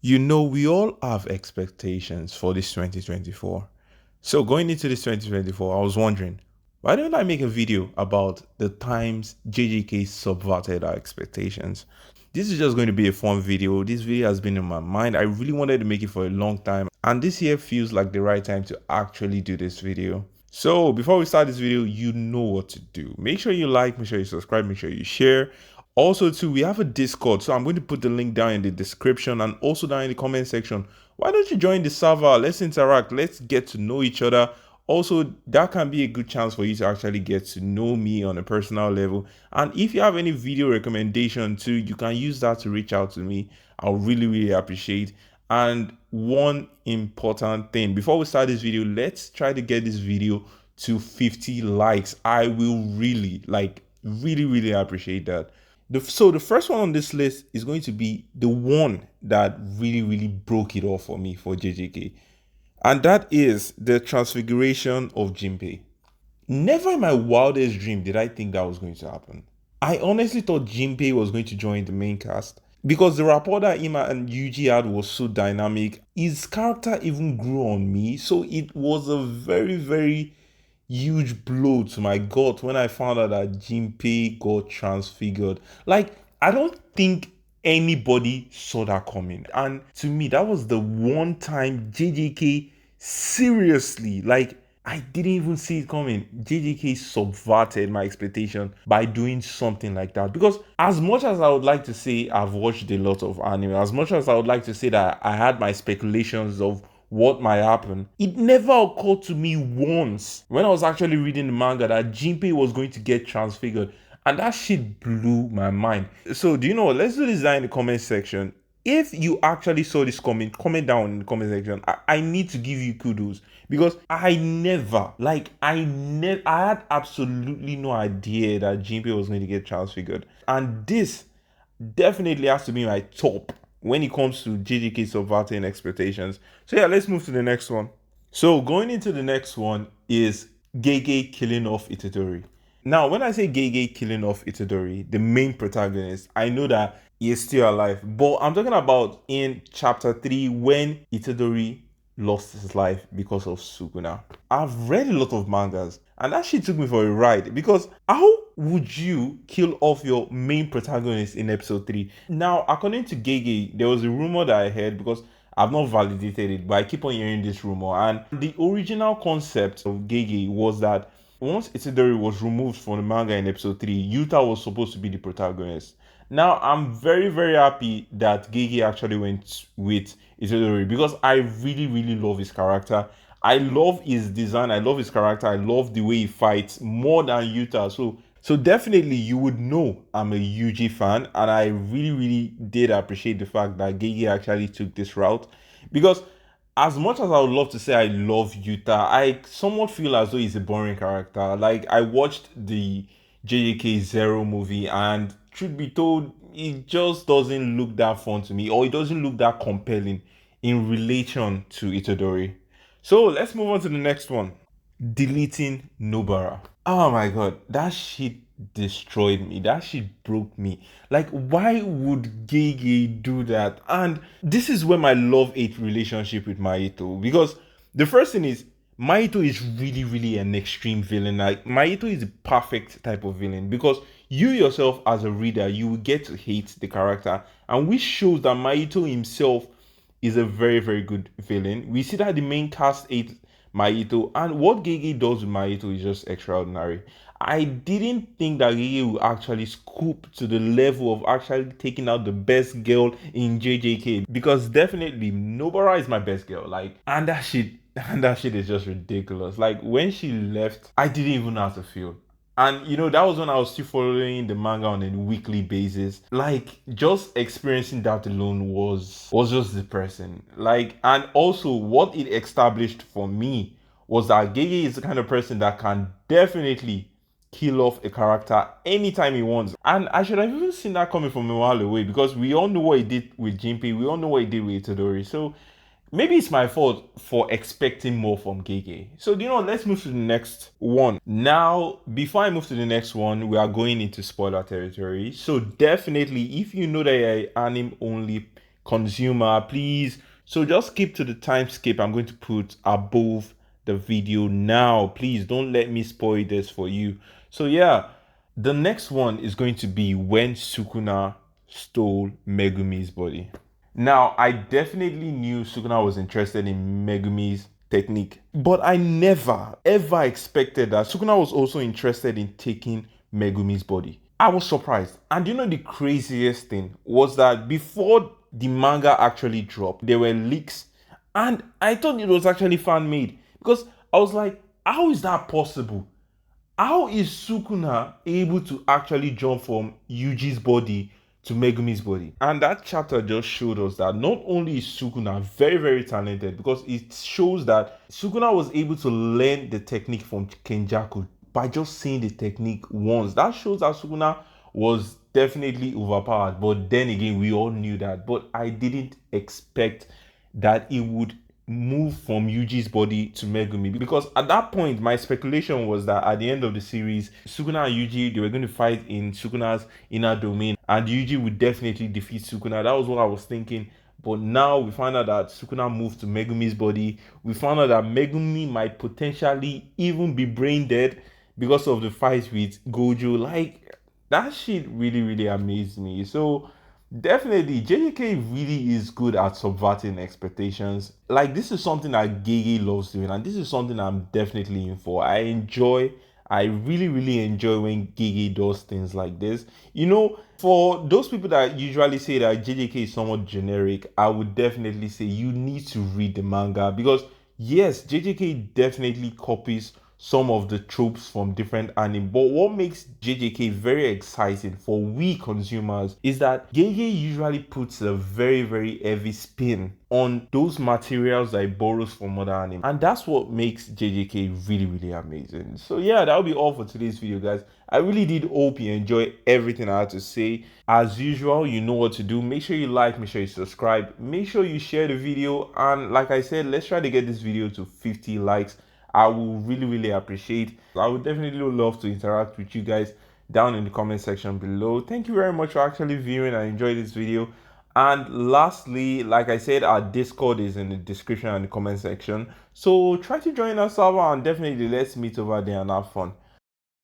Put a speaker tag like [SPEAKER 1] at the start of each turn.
[SPEAKER 1] We all have expectations for this 2024. So going into this 2024, I was wondering, why don't I make a video about the times JJK subverted our expectations? This is just going to be a fun video. This video has been in my mind. I really wanted to make it for a long time, and this year feels like the right time to actually do this video. So before we start this video, you know what to do. Make sure you like, make sure you subscribe, make sure you share. Also, too, we have a Discord, so I'm going to put the link down in the description and also down in the comment section. Why don't you join the server? Let's interact. Let's get to know each other. Also, that can be a good chance for you to actually get to know me on a personal level. And if you have any video recommendation too, you can use that to reach out to me. I'll really appreciate. And one important thing, before we start this video, let's try to get this video to 50 likes. I will really appreciate that. So the first one on this list is going to be the one that really broke it off for me for JJK. And that is the transfiguration of Junpei. Never in my wildest dream did I think that was going to happen. I honestly thought Junpei was going to join the main cast because the rapport that Ima and Yuji had was so dynamic. His character even grew on me, so it was a very huge blow to my gut when I found out that Junpei got transfigured. Like, I don't think anybody saw that coming. And to me, that was the one time JJK seriously, like, I didn't even see it coming. JJK subverted my expectation by doing something like that. Because as much as I would like to say I've watched a lot of anime, as much as I would like to say that I had my speculations of what might happen, it never occurred to me once when I was actually reading the manga that Junpei was going to get transfigured. And that shit blew my mind. So do you know what? Let's do this down in the comment section. If you actually saw this comment down in the comment section. I need to give you kudos because I had absolutely no idea that Junpei was going to get transfigured. And this definitely has to be my top when it comes to JJK subverting expectations. So yeah, let's move to the next one. So going into the next one is Gege killing off Itadori. Now, when I say Gege killing off Itadori, the main protagonist, I know that he is still alive. But I'm talking about in chapter 3 when Itadori lost his life because of Sukuna. I've read a lot of mangas and that shit took me for a ride because how would you kill off your main protagonist in episode 3? Now, according to Gege, there was a rumor that I heard because I've not validated it, but I keep on hearing this rumor. And the original concept of Gege was that once Itadori was removed from the manga in episode 3, Yuta was supposed to be the protagonist. Now, I'm very happy that Gege actually went with Itadori because I really love his character. I love his design, I love his character, I love the way he fights more than Yuta. So definitely you would know I'm a Yuji fan, and I really did appreciate the fact that Gege actually took this route because as much as I would love to say I love Yuta, I somewhat feel as though he's a boring character. Like, I watched the JJK Zero movie, and truth be told, it just doesn't look that fun to me, or it doesn't look that compelling in relation to Itadori. So let's move on to the next one. Deleting Nobara. Oh my god, that shit destroyed me. That shit broke me. Like, why would Gege do that? And this is where my love-hate relationship with Mahito, because the first thing is Mahito is really an extreme villain. Like, Mahito is the perfect type of villain because you yourself as a reader, you will get to hate the character, and which shows that Mahito himself is a very good villain. We see that the main cast hates Mahito, and what Gege does with Mahito is just extraordinary. I didn't think that Gege would actually scoop to the level of actually taking out the best girl in JJK, because definitely Nobara is my best girl. Like, and that shit is just ridiculous. Like, when she left, I didn't even know how to feel. And that was when I was still following the manga on a weekly basis. Like, just experiencing that alone was just depressing. Like, and also what it established for me was that Gege is the kind of person that can definitely kill off a character anytime he wants. And I should have even seen that coming from a while away, because we all know what he did with Junpei, we all know what he did with Itadori. So maybe it's my fault for expecting more from Gege. So, let's move to the next one. Now, before I move to the next one, we are going into spoiler territory. So, definitely, if you know that you're an anime-only consumer, please. So just keep to the time skip I'm going to put above the video now. Please don't let me spoil this for you. So yeah, the next one is going to be when Sukuna stole Megumi's body. Now, I definitely knew Sukuna was interested in Megumi's technique, but I never ever expected that Sukuna was also interested in taking Megumi's body. I was surprised. And you know, the craziest thing was that before the manga actually dropped, there were leaks, and I thought it was actually fan made because I was like, how is that possible? How is Sukuna able to actually jump from Yuji's body to Megumi's body? And that chapter just showed us that not only is Sukuna very, very talented, because it shows that Sukuna was able to learn the technique from Kenjaku by just seeing the technique once. That shows that Sukuna was definitely overpowered. But then again, we all knew that. But I didn't expect that it would move from Yuji's body to Megumi, because at that point my speculation was that at the end of the series, Sukuna and Yuji, they were going to fight in Sukuna's inner domain and Yuji would definitely defeat Sukuna. That was what I was thinking. But now we find out that Sukuna moved to Megumi's body. We found out that Megumi might potentially even be brain dead because of the fight with Gojo. Like, that shit really, really amazed me. So definitely, JJK really is good at subverting expectations. Like, this is something that Gege loves doing, and this is something I'm definitely in for. I really, really enjoy when Gege does things like this. You know, for those people that usually say that JJK is somewhat generic, I would definitely say you need to read the manga, because yes, JJK definitely copies some of the tropes from different anime. But what makes JJK very exciting for we consumers is that Gege usually puts a very, very heavy spin on those materials that it borrows from other anime. And that's what makes JJK really, really amazing. So yeah, that'll be all for today's video, guys. I really did hope you enjoy everything I had to say. As usual, you know what to do. Make sure you like, make sure you subscribe, make sure you share the video. And like I said, let's try to get this video to 50 likes. I will really, really appreciate. I would definitely love to interact with you guys down in the comment section below. Thank you very much for actually viewing and enjoying this video. And lastly, like I said, our Discord is in the description and the comment section. So try to join our server and definitely let's meet over there and have fun.